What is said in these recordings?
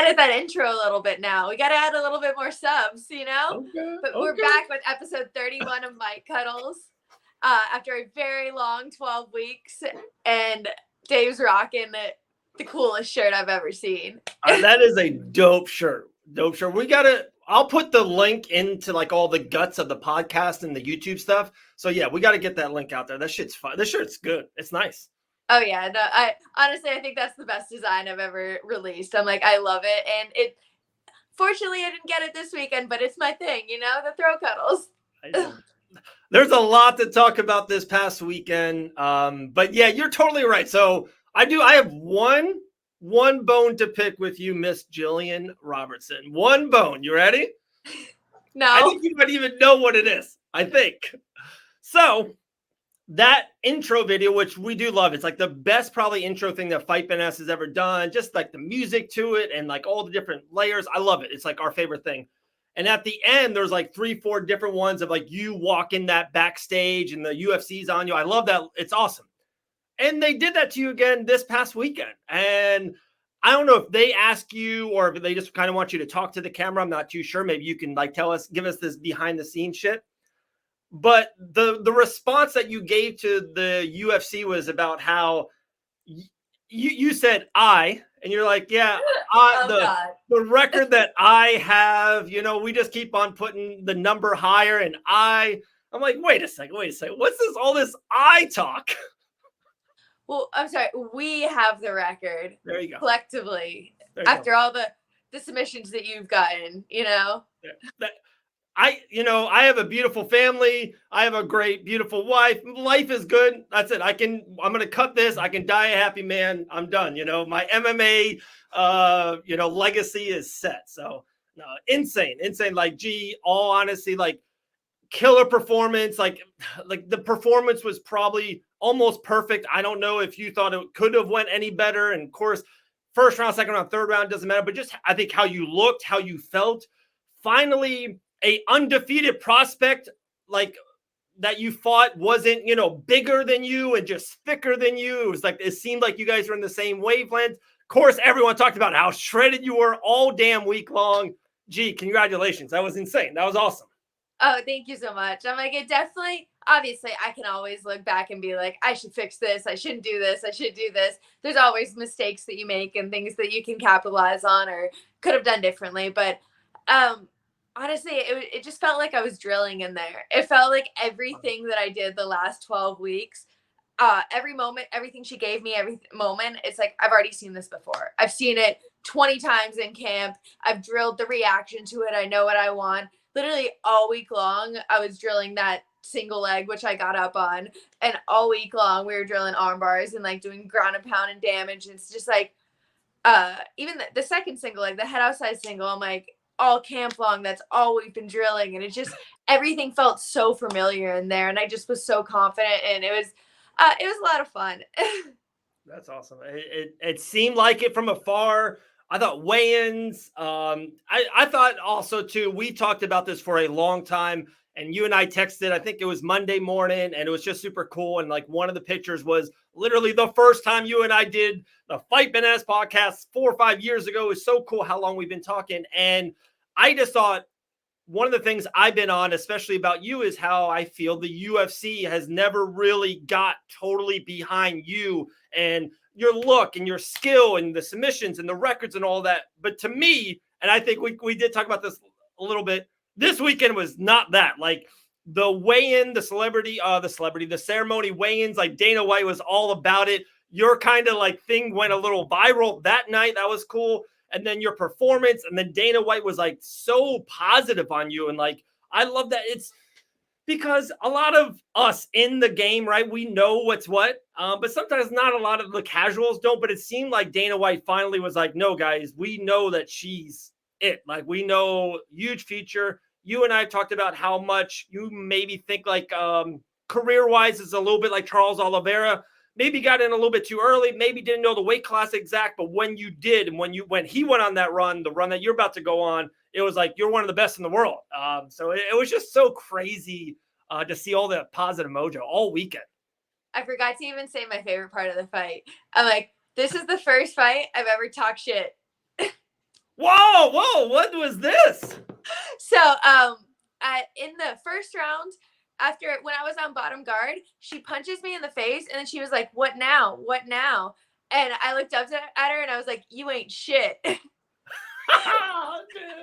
edit that intro a little bit now. We got to add a little bit more subs, you know? Okay, But we're back with episode 31 of Mic Cuddles after a very long 12 weeks. And Dave's rocking the coolest shirt I've ever seen. That is a dope shirt. Dope shirt. I'll put the link into like all the guts of the podcast and the YouTube stuff. So yeah, we got to get that link out there. That shit's fun. This shirt's good. It's nice. Oh yeah, no, I think that's the best design I've ever released. I'm like, I love it, and fortunately I didn't get it this weekend, but it's my thing, you know, the throw cuddles. There's a lot to talk about this past weekend, but yeah, you're totally right. So I have one bone to pick with you, Miss Gillian Robertson. One bone. You ready? No. I think you might even know what it is. I think so. That intro video, which we do love, it's like the best probably intro thing that Fight Bananas has ever done. Just like the music to it and like all the different layers. I love it. It's like our favorite thing. And at the end, there's like 3-4 different ones of like you walking that backstage and the UFC's on you. I love that. It's awesome. And they did that to you again this past weekend. And I don't know if they ask you or if they just kind of want you to talk to the camera. I'm not too sure. Maybe you can like give us this behind the scenes shit. But the response that you gave to the UFC was about how you said and you're like, yeah, the record that I have, you know, we just keep on putting the number higher. And I'm like, wait a second. What's this, all this I talk? Well, I'm sorry. We have the record. There you go. Collectively, after all the submissions that you've gotten, you know. I have a beautiful family. I have a great, beautiful wife. Life is good. That's it. I'm going to cut this. I can die a happy man. I'm done. You know, my MMA, legacy is set. So no, insane. Like, all honesty, like killer performance. Like the performance was probably almost perfect. I don't know if you thought it could have went any better. And of course, first round, second round, third round, doesn't matter. But just, I think how you looked, how you felt, finally, a undefeated prospect like that you fought wasn't, bigger than you and just thicker than you. It seemed like you guys were in the same wavelength. Of course, everyone talked about how shredded you were all damn week long. Congratulations. That was insane. That was awesome. Oh, thank you so much. I'm like, it definitely, obviously I can always look back and be like, I should fix this. I shouldn't do this. I should do this. There's always mistakes that you make and things that you can capitalize on or could have done differently. But, honestly, it just felt like I was drilling in there. It felt like everything that I did the last 12 weeks, every moment, everything she gave me, every moment, it's like, I've already seen this before. I've seen it 20 times in camp. I've drilled the reaction to it. I know what I want. Literally all week long, I was drilling that single leg, which I got up on. And all week long, we were drilling arm bars and like doing ground and pound and damage. And it's just like, even the second single leg, the head outside single, I'm like, all camp long, that's all we've been drilling, and it just everything felt so familiar in there, and I just was so confident, and it was a lot of fun. That's awesome. It seemed like it from afar. I thought weigh-ins. I thought also too. We talked about this for a long time, and you and I texted. I think it was Monday morning, and it was just super cool. And like one of the pictures was literally the first time you and I did the Fight Bananas podcast 4 or 5 years ago. It was so cool how long we've been talking. And I just thought one of the things I've been on, especially about you, is how I feel the UFC has never really got totally behind you and your look and your skill and the submissions and the records and all that. But to me, and I think we did talk about this a little bit, this weekend was not that. Like the weigh-in, the ceremony weigh-ins, like Dana White was all about it. Your kind of like thing went a little viral that night. That was cool. And then your performance, and then Dana White was like so positive on you. And like, I love that. It's because a lot of us in the game, right? We know what's what, but sometimes not a lot of the casuals don't. But it seemed like Dana White finally was like, no, guys, we know that she's it. Like, we know huge future. You and I talked about how much you maybe think like career-wise is a little bit like Charles Oliveira. Maybe got in a little bit too early, maybe didn't know the weight class exact, but when you did, and when he went on that run, the run that you're about to go on, it was like, you're one of the best in the world. So it was just so crazy to see all that positive mojo all weekend. I forgot to even say my favorite part of the fight. I'm like, this is the first fight I've ever talked shit. Whoa, what was this? So, in the first round, after when I was on bottom guard, she punches me in the face, and then she was like, "What now? What now?" And I looked up at her, and I was like, "You ain't shit." Dude,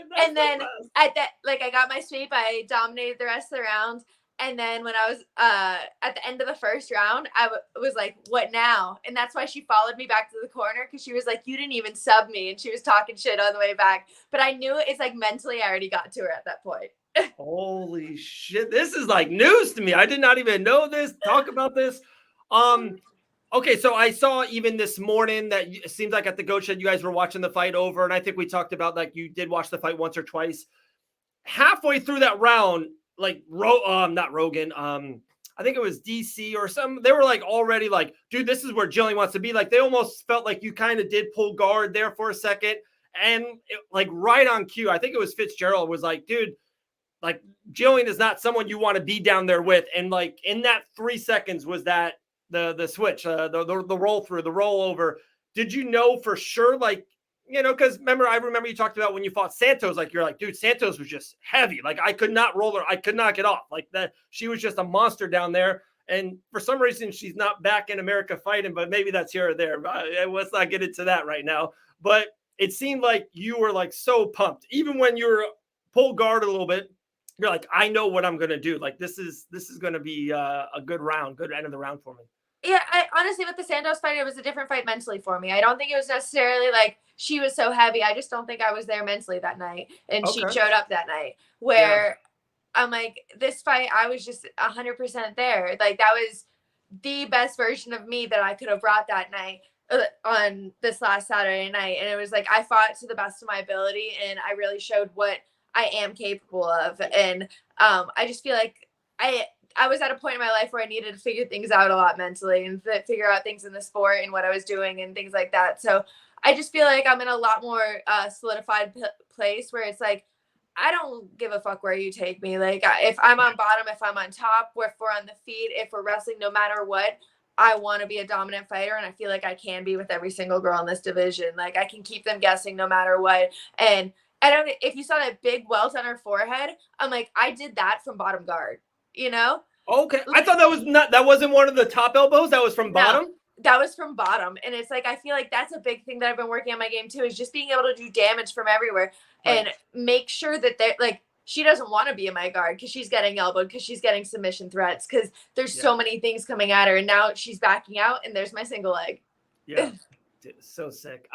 that's And the then best. at that, like, I got my sweep. I dominated the rest of the round. And then when I was at the end of the first round, was like, "What now?" And that's why she followed me back to the corner, because she was like, "You didn't even sub me," and she was talking shit on the way back. But I knew it's like mentally, I already got to her at that point. Holy shit. This is like news to me. I did not even know this. Talk about this. Um, okay, so I saw even this morning that it seems like at the Goat Shed you guys were watching the fight over, and I think we talked about like you did watch the fight once or twice. Halfway through that round, like not Rogan, I think it was DC or some. They were like already like, dude, this is where Jillian wants to be. Like they almost felt like you kind of did pull guard there for a second, and like right on cue, I think it was Fitzgerald was like, dude, like Jillian is not someone you want to be down there with. And like in that 3 seconds was that the switch, the roll through, the rollover. Did you know for sure, like, because I remember you talked about when you fought Santos, like you're like, dude, Santos was just heavy. Like I could not roll her, I could not get off. Like that, she was just a monster down there. And for some reason, she's not back in America fighting, but maybe that's here or there. Let's not get into that right now. But it seemed like you were like so pumped, even when you were pull guard a little bit. You're like, I know what I'm gonna do. Like this is gonna be a good round, good end of the round for me. Yeah, I honestly, with the Santos fight, it was a different fight mentally for me. I don't think it was necessarily like she was so heavy. I just don't think I was there mentally that night, and she Okay. showed up that night. Yeah. Where I'm like, this fight, I was just 100% there. Like that was the best version of me that I could have brought that night, on this last Saturday night. And it was like I fought to the best of my ability, and I really showed what I am capable of. And I just feel like I was at a point in my life where I needed to figure things out a lot mentally, and figure out things in the sport and what I was doing and things like that. So I just feel like I'm in a lot more solidified place where it's like, I don't give a fuck where you take me. Like if I'm on bottom, if I'm on top, if we're on the feet, if we're wrestling, no matter what, I want to be a dominant fighter. And I feel like I can be with every single girl in this division. Like I can keep them guessing no matter what. And I don't, if you saw that big welt on her forehead, I'm like, I did that from bottom guard, you know? Okay. I thought that wasn't one of the top elbows. That was from No, bottom. that was from bottom. And it's like, I feel like that's a big thing that I've been working on my game too, is just being able to do damage from everywhere, Right. and make sure that they're like, she doesn't want to be in my guard because she's getting elbowed, because she's getting submission threats, because there's Yeah. so many things coming at her. And now she's backing out, and there's my single leg. Yeah. Dude, so sick.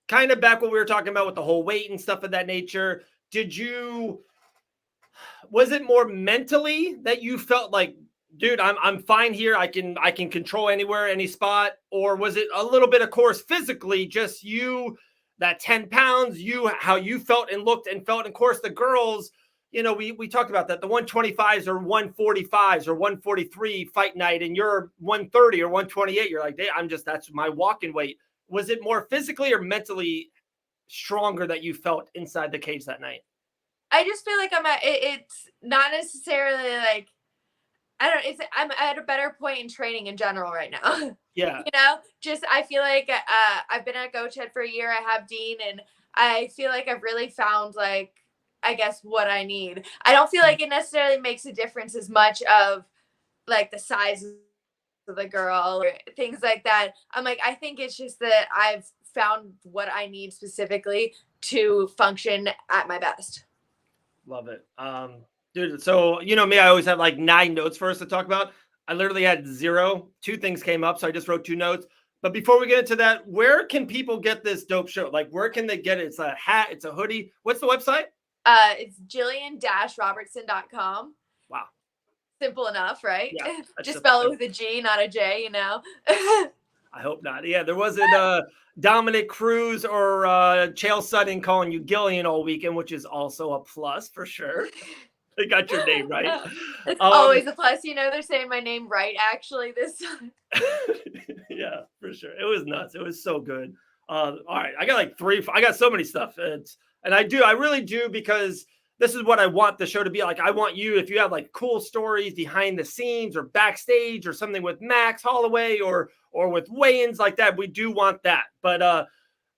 Kind of back what we were talking about with the whole weight and stuff of that nature. Was it more mentally that you felt like, dude, I'm fine here. I can control anywhere, any spot, or was it a little bit, of course, physically, just you, that 10 pounds, you how you felt and looked and felt, and of course the girls, we talked about that, the 125s or 145s or 143 fight night, and you're 130 or 128. You're like, hey, that's my walking weight. Was it more physically or mentally stronger that you felt inside the cage that night? I just feel like it's not necessarily like, I don't, I'm at a better point in training in general right now. Yeah. Just, I feel like I've been at Coach Head for a year. I have Dean, and I feel like I've really found, like, I guess what I need. I don't feel like it necessarily makes a difference as much of like the size of the girl or things like that. I'm like, I think it's just that I've found what I need specifically to function at my best. Love it. Dude, so me, I always have like 9 notes for us to talk about. I literally had zero. Two things came up, so I just wrote 2 notes. But before we get into that, where can people get this dope show? Like, where can they get it? It's a hat, it's a hoodie. What's the website? It's Gillian-Robertson.com. Wow. Simple enough, right? Yeah. Just spell it with a G, not a J, I hope not. Yeah, there wasn't Dominic Cruz or Chael Sutton calling you Gillian all weekend, which is also a plus for sure. They got your name right. It's always a plus. They're saying my name right, actually, this time. Yeah, for sure. It was nuts. It was so good. All right. I got like I got so many stuff. I really do, because this is what I want the show to be like. I want you, if you have like cool stories behind the scenes or backstage or something with Max Holloway or with weigh-ins like that, we do want that. But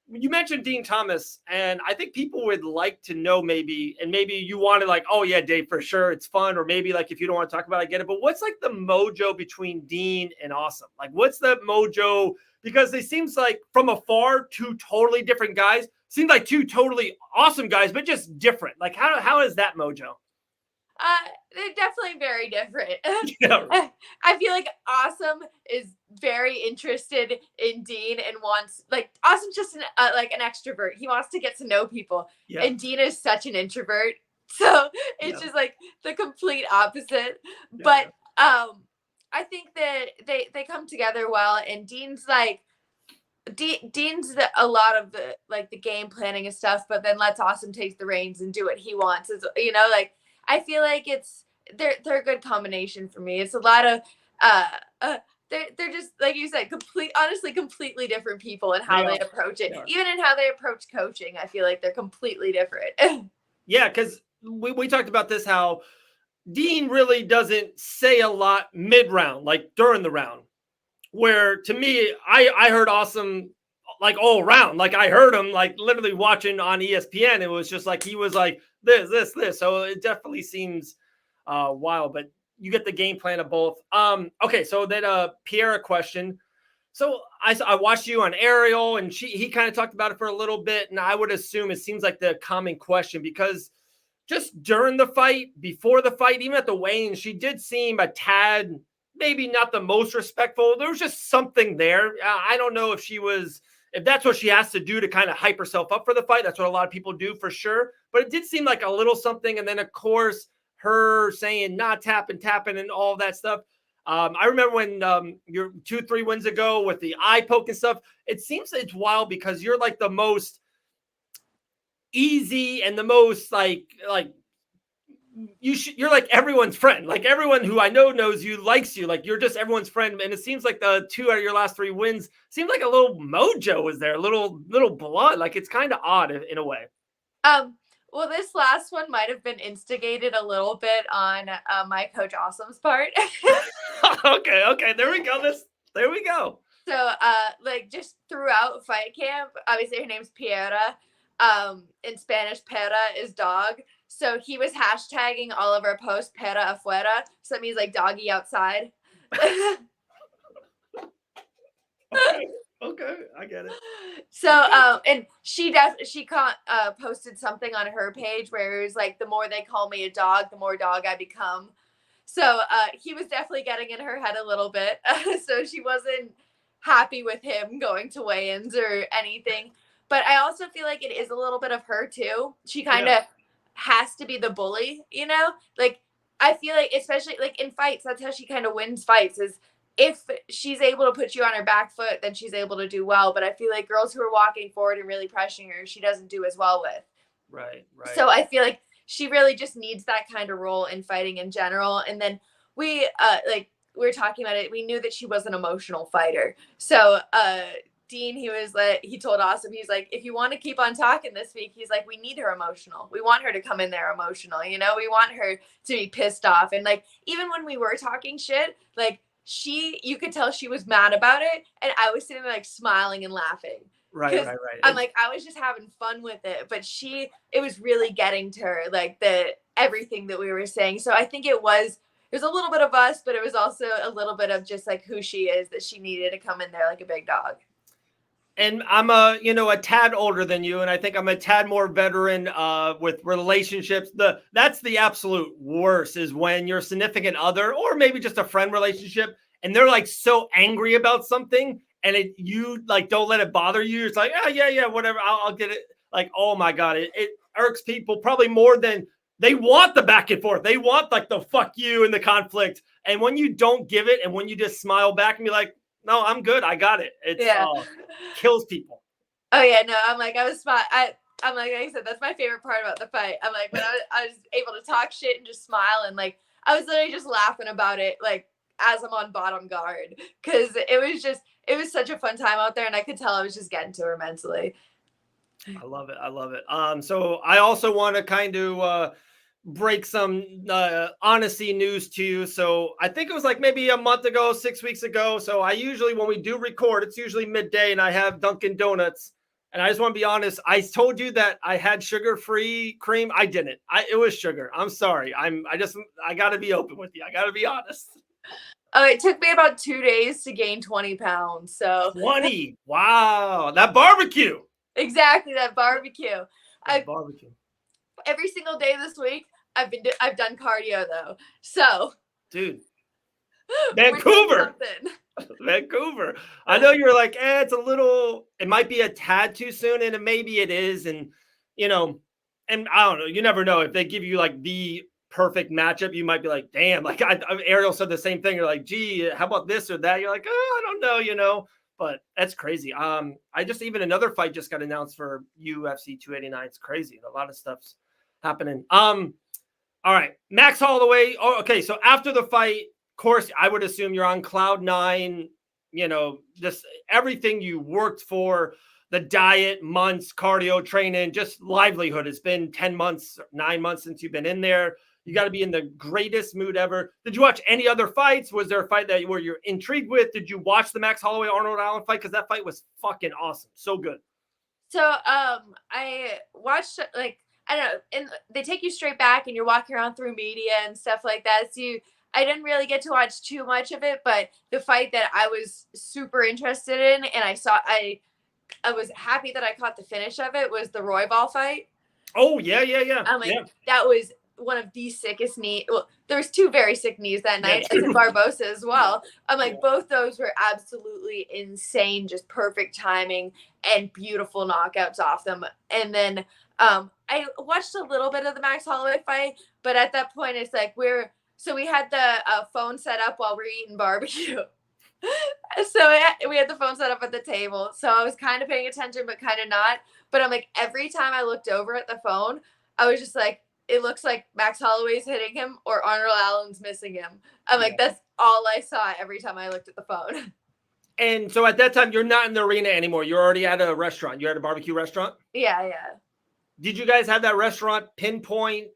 you mentioned Dean Thomas, and I think people would like to know maybe, and maybe you wanted like, oh yeah, Dave, for sure, it's fun, or maybe like if you don't want to talk about it, I get it. But what's like the mojo between Dean and Awesome? Like, what's the mojo? Because it seems like from afar, two totally different guys. Seems like two totally awesome guys, but just different. Like, how is that mojo? They're definitely very different. Yeah, I feel like Awesome is very interested in Dean and wants like Awesome's just like an extrovert. He wants to get to know people, yeah, and Dean is such an introvert. So it's yeah, just like the complete opposite. yeah, But I think that they come together well, and Dean's like Dean's a lot of the like the game planning and stuff, but then lets Awesome take the reins and do what he wants. Is like I feel like they're a good combination for me. It's a lot of uh, uh they're just like you said, honestly completely different people in they how they are. approach it. They are. Even in how they approach coaching, I feel like they're completely different. Yeah, because we talked about this, how Dean really doesn't say a lot mid round, like during the round. Where to me, I heard Awesome like all around. Like I heard him like literally watching on ESPN. It was just like he was like this. So it definitely seems wild. But you get the game plan of both. Okay, so then Pierre question. So I watched you on Ariel, and he kind of talked about it for a little bit, and I would assume it seems like the common question because just during the fight, before the fight, even at the weigh-in, she did seem a tad, maybe not the most respectful. There was just something there. I don't know if that's what she has to do to kind of hype herself up for the fight. That's what a lot of people do for sure. But it did seem like a little something. And then, of course, her saying not tapping, and all of that stuff. I remember when you're 2-3 wins ago with the eye poke and stuff. It seems it's wild because you're like the most easy and the most like you're like everyone's friend. Like everyone who I know knows you, likes you. Like you're just everyone's friend. And it seems like the 2 out of your last 3 wins seemed like a little mojo was there, a little blood. Like it's kind of odd in a way. Well, this last one might have been instigated a little bit on my coach Awesome's part. Okay, there we go. There we go. So, like just throughout fight camp, obviously her name's Piera. In Spanish, Pera is dog. So he was hashtagging all of our posts Pera afuera. So that means like doggy outside. Okay, I get it. So, and she posted something on her page where it was like, the more they call me a dog, the more dog I become. So, he was definitely getting in her head a little bit. So she wasn't happy with him going to weigh-ins or anything. But I also feel like it is a little bit of her too. She kind of has to be the bully, Like I feel like, especially like in fights, that's how she kind of wins fights, is if she's able to put you on her back foot, then she's able to do well. But I feel like girls who are walking forward and really pressuring her, she doesn't do as well with. Right. So I feel like she really just needs that kind of role in fighting in general. And then we were talking about it. We knew that she was an emotional fighter. So Dean, he told Awesome, he's like, if you want to keep on talking this week, he's like, we need her emotional. We want her to come in there emotional. We want her to be pissed off. And like, even when we were talking shit, like you could tell she was mad about it. And I was sitting there like smiling and laughing. Right. I'm like, I was just having fun with it, but it was really getting to her, like everything that we were saying. So I think it was a little bit of us, but it was also a little bit of just like who she is, that she needed to come in there like a big dog. And I'm a tad older than you, and I think I'm a tad more veteran with relationships. That's the absolute worst, is when your significant other or maybe just a friend relationship, and they're like so angry about something, and you like don't let it bother you. It's like, oh, yeah, whatever, I'll get it. Like, oh my God, it irks people probably more than they want the back and forth. They want like the fuck you and the conflict. And when you don't give it, and when you just smile back and be like, no, I'm good, I got it. It's kills people. Oh yeah, no, I'm like, I'm like I said, that's my favorite part about the fight. I'm like, when I was able to talk shit and just smile, and like I was literally just laughing about it, like as I'm on bottom guard, because it was such a fun time out there, and I could tell I was just getting to her mentally. I love it. So I also want to kind of break some honesty news to you. So I think it was like maybe a month ago, 6 weeks ago. So I usually, when we do record, it's usually midday, and I have Dunkin' Donuts And I just want to be honest. I told you that I had sugar-free cream. I didn't. It was sugar. I'm sorry. I got to be open with you. I got to be honest. Oh, it took me about 2 days to gain 20 pounds. So 20. Wow. That barbecue. exactly, that barbecue. That barbecue. Every single day this week, I've done cardio though. So, dude, we're doing Vancouver. something. Vancouver. I know you're like, it might be a tad too soon, and maybe it is. And, and I don't know, you never know if they give you like the perfect matchup, you might be like, damn, like Ariel said the same thing. You're like, gee, how about this or that? You're like, oh, I don't know, but that's crazy. Even another fight just got announced for UFC 289. It's crazy. A lot of stuff's happening. All right, Max Holloway. Oh, okay. So after the fight, of course, I would assume you're on cloud nine, just everything you worked for, the diet, months, cardio, training, just livelihood. It's been 10 months, 9 months since you've been in there. You got to be in the greatest mood ever. Did you watch any other fights? Was there a fight where you're intrigued with? Did you watch the Max Holloway Arnold Allen fight? Because that fight was fucking awesome. So good. So, I watched like, I don't know, and they take you straight back and you're walking around through media and stuff like that. So I didn't really get to watch too much of it, but the fight that I was super interested in and I was happy that I caught the finish of it was the Roybal fight. Oh, yeah. I'm like, yeah. that was one of the sickest knees. Well, there was 2 very sick knees that night, as in Barbosa as well. I'm like, both those were absolutely insane, just perfect timing and beautiful knockouts off them. And then I watched a little bit of the Max Holloway fight, but at that point, it's like we had the phone set up while we're eating barbecue. So we had the phone set up at the table. So I was kind of paying attention, but kind of not. But I'm like, every time I looked over at the phone, I was just like, it looks like Max Holloway's hitting him or Arnold Allen's missing him. I'm like, that's all I saw every time I looked at the phone. And so at that time, you're not in the arena anymore. You're already at a restaurant. You're at a barbecue restaurant? Yeah. Did you guys have that restaurant pinpoint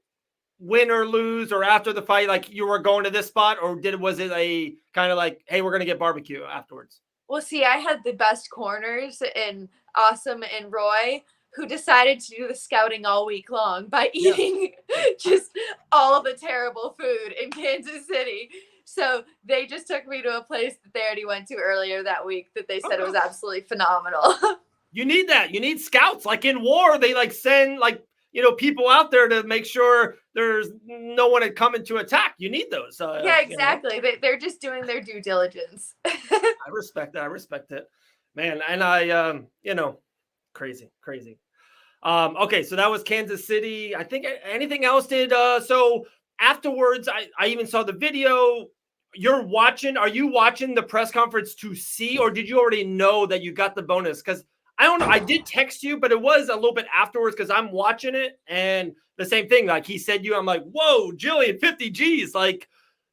win or lose, or after the fight, like you were going to this spot, or was it a kind of like, hey, we're going to get barbecue afterwards? Well, see, I had the best corners in Awesome and Roy, who decided to do the scouting all week long by eating just all the terrible food in Kansas City. So they just took me to a place that they already went to earlier that week that they said was absolutely phenomenal. You need that. You need scouts. Like in war, they like send people out there to make sure there's no one coming to attack. You need those. Yeah, exactly. They're just doing their due diligence. I respect that. I respect it, man. And I, crazy. Okay, so that was Kansas City. I think anything else did. So afterwards, I even saw the video. Are you watching the press conference to see, or did you already know that you got the bonus? Because I don't know. I did text you, but it was a little bit afterwards because I'm watching it. And the same thing, like he said I'm like, whoa, Gillian, 50 G's. Like,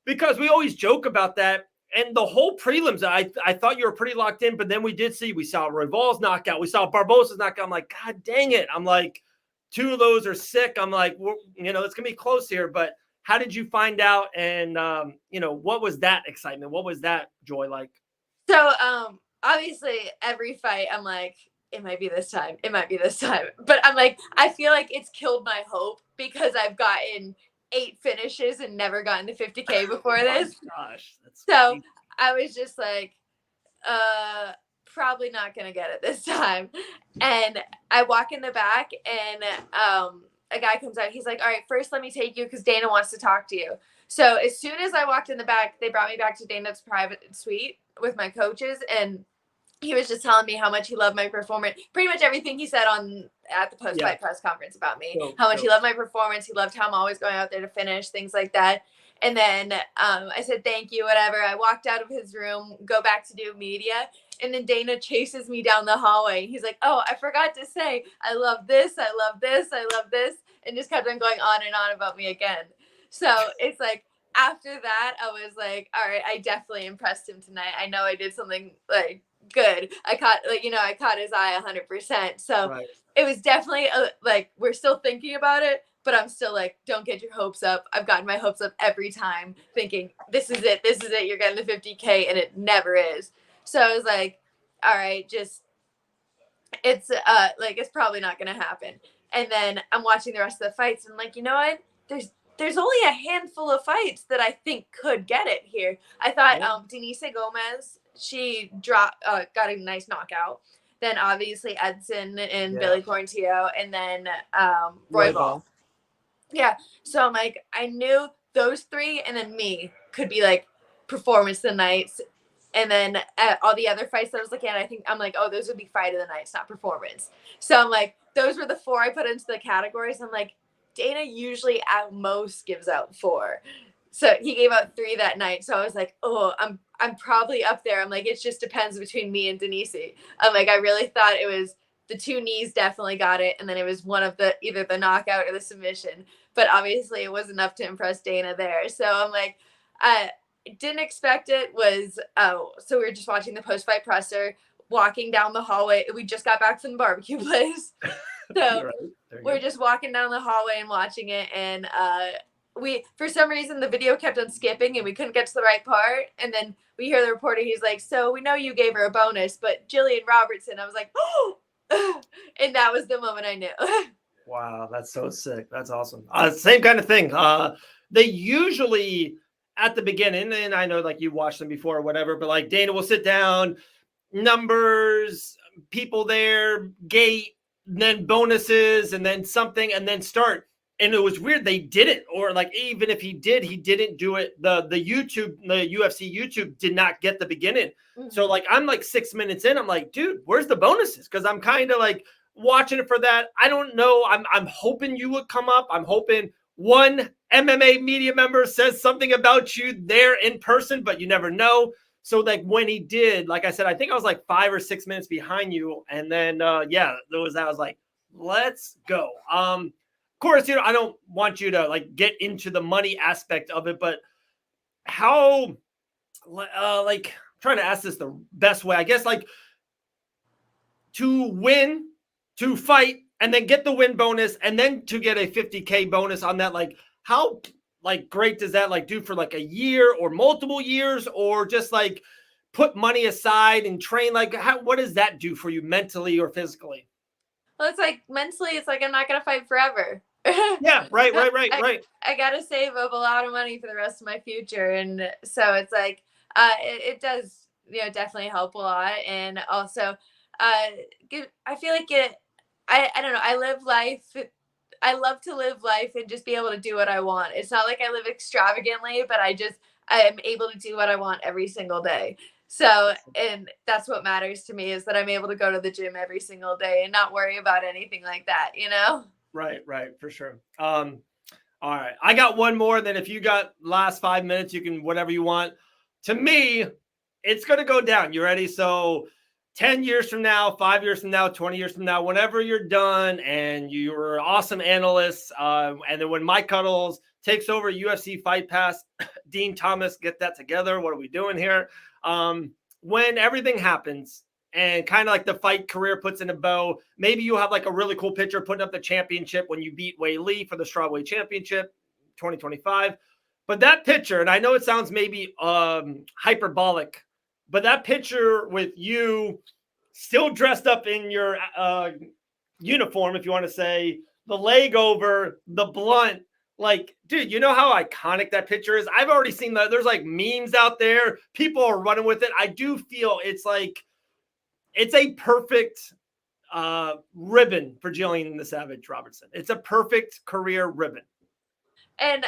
because we always joke about that. And the whole prelims, I thought you were pretty locked in, but then we saw Royval's knockout. We saw Barbosa's knockout. I'm like, God dang it. I'm like, 2 of those are sick. I'm like, it's going to be close here. But how did you find out? And, what was that excitement? What was that joy like? So, obviously every fight I'm like, it might be this time. It might be this time. But I'm like, I feel like it's killed my hope because I've gotten 8 finishes and never gotten to 50K before this. Gosh, so crazy. I was just like, probably not going to get it this time. And I walk in the back and a guy comes out. He's like, all right, first let me take you because Dana wants to talk to you. So as soon as I walked in the back, they brought me back to Dana's private suite with my coaches, and he was just telling me how much he loved my performance. Pretty much everything he said at the post-fight press conference about me. How much he loved my performance. He loved how I'm always going out there to finish, things like that. And then I said, thank you, whatever. I walked out of his room, go back to do media. And then Dana chases me down the hallway. He's like, oh, I forgot to say, I love this, I love this, I love this. And just kept on going on and on about me again. So it's like, after that, I was like, all right, I definitely impressed him tonight. I know I did something like good. I caught his eye 100%. So It was definitely like, we're still thinking about it, but I'm still like, don't get your hopes up. I've gotten my hopes up every time thinking this is it. You're getting the 50K, and it never is. So I was like, all right, just it's like it's probably not gonna happen. And then I'm watching the rest of the fights and I'm like, you know what? There's only a handful of fights that I think could get it here. I thought Denise Gomez, she got a nice knockout. Then obviously Edson and Billy Quarantillo, and then Roy Ball. Yeah. So I'm like, I knew those three, and then me could be like performance of the nights. And then all the other fights that I was looking at, I think I'm like, oh, those would be fight of the nights, not performance. So I'm like, those were the four I put into the categories. I'm like, Dana usually at most gives out four. So he gave out three that night. So I was like, oh, I'm probably up there. I'm like, it just depends between me and Denise. I'm like, I really thought it was the two knees definitely got it, and then it was one of the either the knockout or the submission. But obviously it was enough to impress Dana there. So I'm like, I didn't expect it. Was so we were just watching the post-fight presser, walking down the hallway. We just got back from the barbecue place. So we're just walking down the hallway and watching it, and we, for some reason, the video kept on skipping and we couldn't get to the right part. And then we hear the reporter, he's like, so we know you gave her a bonus, but Gillian Robertson. I was like, oh, and that was the moment I knew. Wow, that's so sick. That's awesome. Same kind of thing. They usually at the beginning, and I know like you watched them before or whatever, but like Dana will sit down, numbers, people there, gate, and then bonuses, and then something, and then start. And it was weird they didn't, or like even if he didn't do it. The UFC YouTube did not get the beginning. Mm-hmm. So like I'm like 6 minutes in, I'm like, dude, where's the bonuses? Because I'm kind of like watching it for that. I don't know. I'm hoping you would come up. I'm hoping one MMA media member says something about you there in person, but you never know. So like when he did, like I said, I think I was like 5 or 6 minutes behind you. And then, there was that. I was like, let's go. Of course, I don't want you to like get into the money aspect of it, but how, like, I'm trying to ask this the best way, I guess, like to win, to fight, and then get the win bonus, and then to get a 50K bonus on that, like how like great does that like do for like a year or multiple years, or just like put money aside and train? Like what does that do for you mentally or physically? Well, it's like mentally, it's like I'm not gonna fight forever. Yeah, right. I gotta save up a lot of money for the rest of my future, and so it's like it does definitely help a lot, and also I feel like I don't know, I love to live life and just be able to do what I want. It's not like I live extravagantly, but I am able to do what I want every single day. So, and that's what matters to me, is that I'm able to go to the gym every single day and not worry about anything like that, Right, for sure. All right. I got one more. Then if you got last 5 minutes, you can whatever you want. To me, it's going to go down. You ready? So 10 years from now, 5 years from now, 20 years from now, whenever you're done and you're awesome analysts, and then when Mic Cuddles takes over UFC Fight Pass, Dean Thomas, get that together. What are we doing here? When everything happens and kind of like the fight career puts in a bow, maybe you have like a really cool picture putting up the championship when you beat Wei Lee for the strawweight championship 2025. But that picture, and I know it sounds maybe hyperbolic, but that picture with you still dressed up in your uniform, if you want to say, the leg over, the blunt, like, dude, you know how iconic that picture is? I've already seen that. There's like memes out there. People are running with it. I do feel it's like, it's a perfect ribbon for Gillian the Savage Robertson. It's a perfect career ribbon. And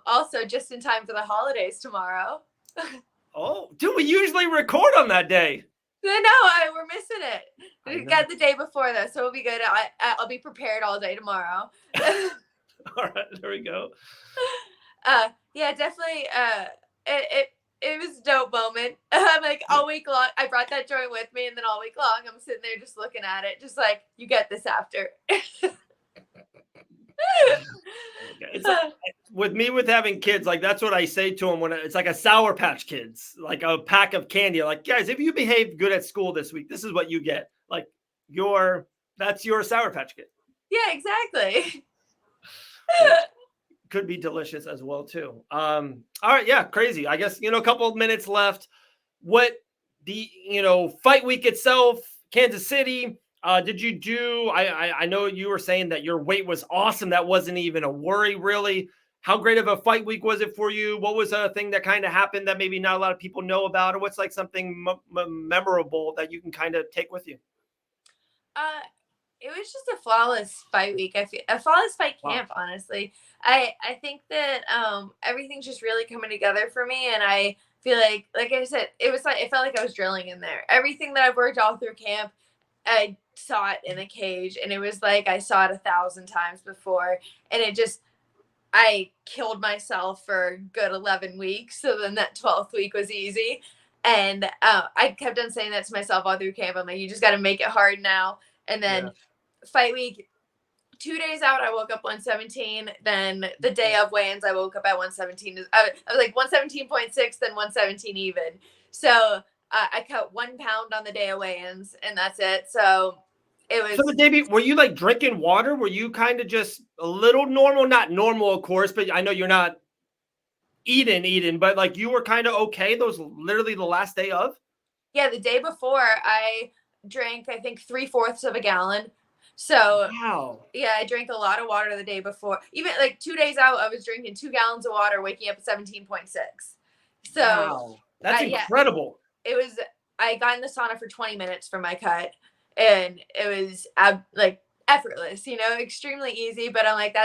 also just in time for the holidays tomorrow. Oh, dude, we usually record on that day. No, we're missing it. We got the day before though, so we'll be good. I'll be prepared all day tomorrow. All right, there we go. Yeah, definitely. It was a dope moment. I'm like all week long. I brought that joint with me, and then all week long, I'm sitting there just looking at it, just like, you get this after. It's like, with having kids, like that's what I say to them when it's like a Sour Patch Kids, like a pack of candy. Like, guys, if you behave good at school this week, this is what you get. Like that's your Sour Patch Kid. Yeah, exactly. Could be delicious as well too. All right, yeah, crazy. I guess a couple of minutes left. What the fight week itself, Kansas City. Did you do? I know you were saying that your weight was awesome. That wasn't even a worry, really. How great of a fight week was it for you? What was a thing that kind of happened that maybe not a lot of people know about, or what's like something memorable that you can kind of take with you? Uh, it was just a flawless fight week. I feel a flawless fight Wow. camp, honestly. I think that everything's just really coming together for me, and I feel like I said, it was like it felt like I was drilling in there. Everything that I've worked all through camp, I saw it in a cage, and it was like I saw it 1,000 times before, and it just I killed myself for a good 11 weeks. So then that 12th week was easy. And I kept on saying that to myself all through camp. I'm like, you just got to make it hard now. And then Yes. fight week, 2 days out, I woke up 117. Then the day of weigh-ins, I woke up at 117. I was like 117.6, then 117 even. So I cut 1 pound on the day of weigh-ins, and that's it. So it So the was, day were you like drinking water? Were you kind of just a little normal? Not normal, of course, but I know you're not eating, but like you were kind of okay. Those literally the last day of. yeah, the day before, I drank, I think, 3/4 of a gallon. So Wow. yeah, I drank a lot of water the day before. Even like 2 days out, I was drinking 2 gallons of water, waking up at 17.6. So, Wow. That's yeah, incredible. it was. I got in the sauna for 20 minutes for my cut, and it was like effortless, extremely easy. But I'm like,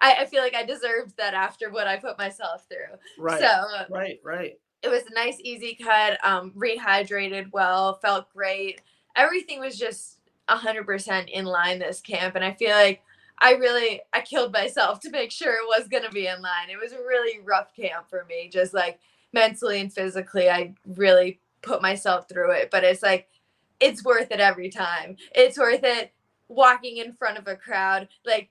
I feel like I deserved that after what I put myself through. So Right. Right. it was a nice, easy cut. Rehydrated well, felt great. Everything was just 100% in line this camp, and I feel like I killed myself to make sure it was gonna be in line. It was a really rough camp for me, just like mentally and physically. I really put myself through it, but it's like it's worth it every time. It's worth it walking in front of a crowd. Like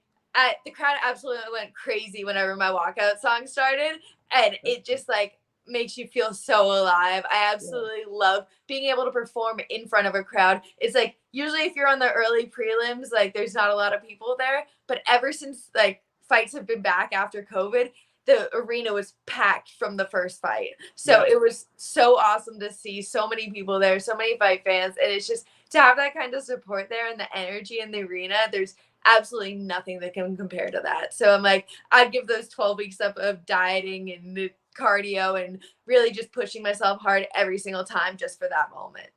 the crowd absolutely went crazy whenever my walkout song started, and it just like makes you feel so alive. I Yeah. absolutely love being able to perform in front of a crowd. It's like usually if you're on the early prelims, like there's not a lot of people there, but ever since like fights have been back after COVID, the arena was packed from the first fight. So Yes. it was so awesome to see so many people there, so many fight fans, and it's just to have that kind of support there and the energy in the arena. There's absolutely nothing that can compare to that. So I'm like, I'd give those 12 weeks up of dieting and the cardio and really just pushing myself hard every single time just for that moment.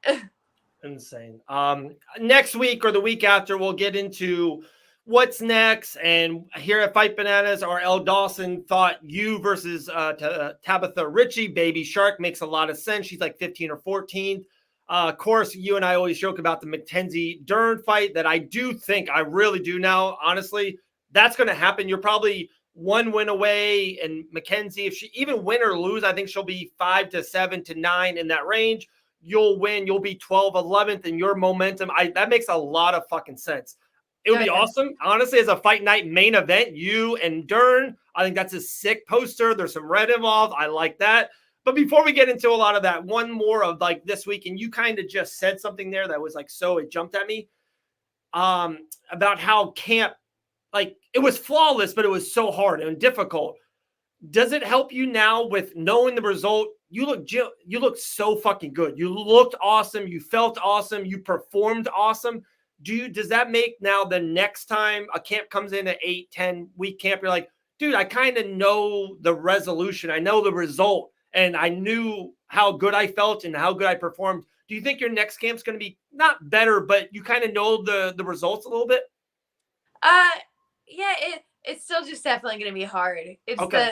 Insane. Next week or the week after, we'll get into what's next. And here at Fight Bananas, our L. Dawson thought you versus Tabitha Ritchie, Baby Shark, makes a lot of sense. She's like 15 or 14. Of course, you and I always joke about the Mackenzie Dern fight that I do think, I really do now, honestly, that's going to happen. You're probably one win away. And Mackenzie, if she even win or lose, I think she'll be 5 to 7 to 9 in that range. You'll win, you'll be 12th, 11th in your momentum. That makes a lot of fucking sense. It would Oh be yeah. awesome, honestly, as a fight night main event, you and Dern. I think that's a sick poster. There's some red involved. I like that. But before we get into a lot of that, one more of like this week, and you kind of just said something there that was like, so it jumped at me about how camp, like it was flawless, but it was so hard and difficult. Does it help you now with knowing the result? You look so fucking good. You looked awesome. You felt awesome. You performed awesome. Does that make now the next time a camp comes in at 8-10 week camp, you're like, dude, I kind of know the resolution. I know the result, and I knew how good I felt and how good I performed. Do you think your next camp's going to be not better, but you kind of know the results a little bit? Uh yeah, it's still just definitely going to be hard. Okay.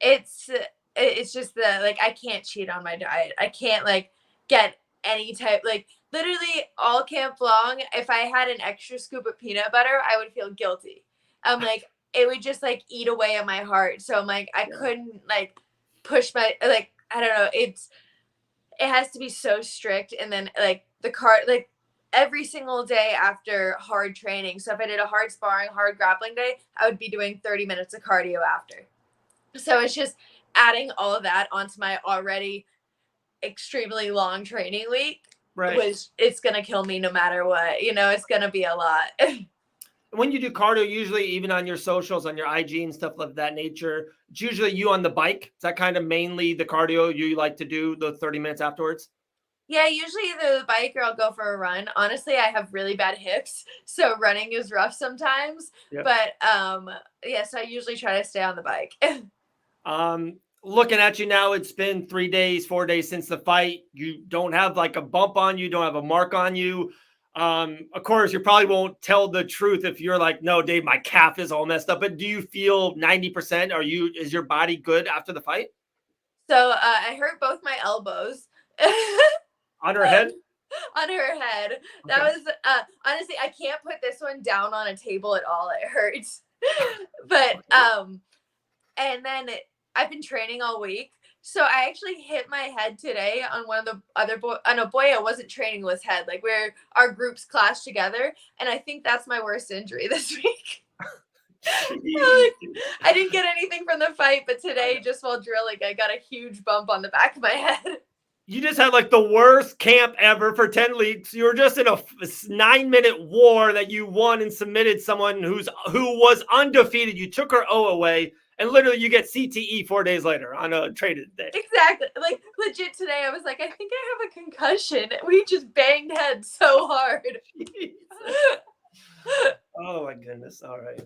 It's it's just the like I can't cheat on my diet. I can't like get any type like literally all camp long if I had an extra scoop of peanut butter, I would feel guilty. I'm like it would just like eat away at my heart. So I'm like I Yeah. couldn't like push my like I don't know. It has to be so strict, and then like the card like every single day after hard training. So if I did a hard sparring, hard grappling day, I would be doing 30 minutes of cardio after. So it's just adding all of that onto my already extremely long training week Right. was it's gonna kill me no matter what. It's gonna be a lot. When you do cardio, usually even on your socials, on your IG and stuff of that nature, it's usually you on the bike. Is that kind of mainly the cardio you like to do the 30 minutes afterwards? Yeah, usually either the bike or I'll go for a run. Honestly, I have really bad hips, so running is rough sometimes. Yep. But yeah, so I usually try to stay on the bike. Looking at you now, it's been 3 days, 4 days since the fight. You don't have like a bump on you, don't have a mark on you. Of course, you probably won't tell the truth if you're like, no, Dave, my calf is all messed up. But do you feel 90%? Is your body good after the fight? So I hurt both my elbows. On her head? On her head. That Okay. was honestly, I can't put this one down on a table at all. It hurts. But and then I've been training all week. So I actually hit my head today on one of the other on a boy I wasn't training with head, like where our groups clashed together. And I think that's my worst injury this week. I didn't get anything from the fight, but today, just while drilling, I got a huge bump on the back of my head. You just had like the worst camp ever for 10 weeks. You were just in a 9-minute war that you won and submitted someone who was undefeated. You took her O away, and literally you get CTE 4 days later on a traded day. Exactly. Like legit today, I was like, I think I have a concussion. We just banged heads so hard. Oh my goodness. All right.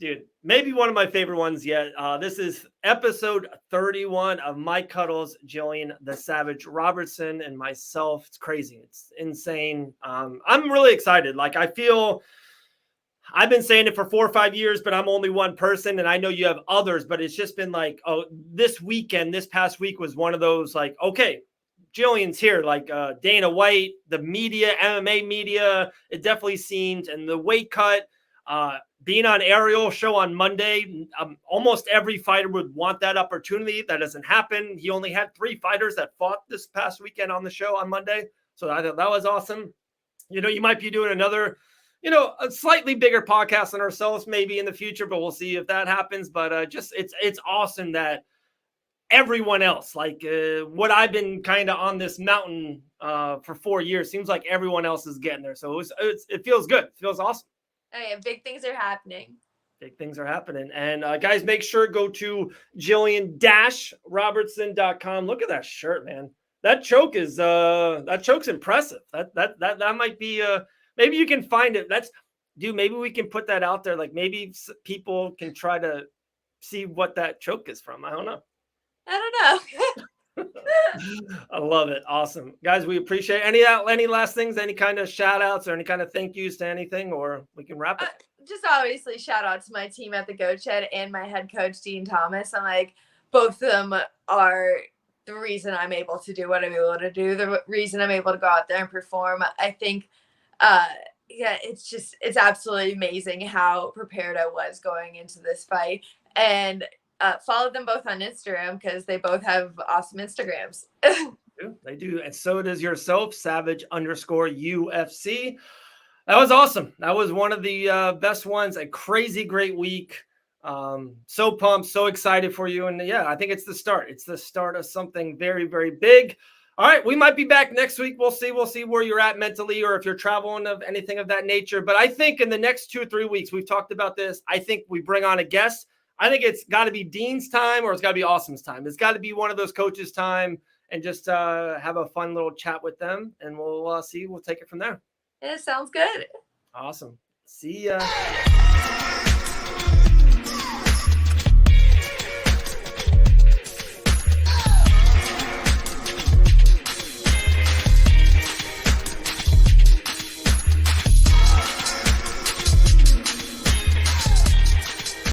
Dude, maybe one of my favorite ones yet. This is episode 31 of Mic Cuddles, Gillian the Savage Robertson, and myself. It's crazy. It's insane. I'm really excited. Like, I feel I've been saying it for 4 or 5 years, but I'm only one person, and I know you have others, but it's just been like, oh, this past week was one of those like, okay, Gillian's here, like Dana White, the media, MMA media, it definitely seemed, and the weight cut, being on Ariel's show on Monday, almost every fighter would want that opportunity. That doesn't happen. He only had 3 fighters that fought this past weekend on the show on Monday. So I thought that was awesome. You might be doing another, a slightly bigger podcast on ourselves maybe in the future, but we'll see if that happens. But just it's awesome that everyone else, like what I've been kind of on this mountain for 4 years, seems like everyone else is getting there. So it feels good. It feels awesome. Oh, yeah, big things are happening. Big things are happening. And guys, make sure go to Gillian-Robertson.com. Look at that shirt, man. That choke's impressive. That might be maybe you can find it. Maybe we can put that out there. Like maybe people can try to see what that choke is from. I don't know. I love it. Awesome. Guys, we appreciate any last things, any kind of shout outs or any kind of thank yous to anything, or we can wrap it. Just obviously shout out to my team at the Goat Shed and my head coach, Dean Thomas. I'm like, both of them are the reason I'm able to do what I'm able to do, the reason I'm able to go out there and perform. I think, it's absolutely amazing how prepared I was going into this fight. And follow them both on Instagram because they both have awesome Instagrams. They do. And so does yourself, Savage_UFC. That was awesome. That was one of the best ones. A crazy great week. So pumped, so excited for you. And yeah, I think it's the start. It's the start of something very, very big. All right, we might be back next week. We'll see. We'll see where you're at mentally or if you're traveling of anything of that nature. But I think in the next 2 or 3 weeks, we've talked about this. I think we bring on a guest. I think it's got to be Dean's time or it's got to be Awesome's time. It's got to be one of those coaches' time and just have a fun little chat with them. And we'll see. We'll take it from there. Yeah, sounds good. Awesome. See ya.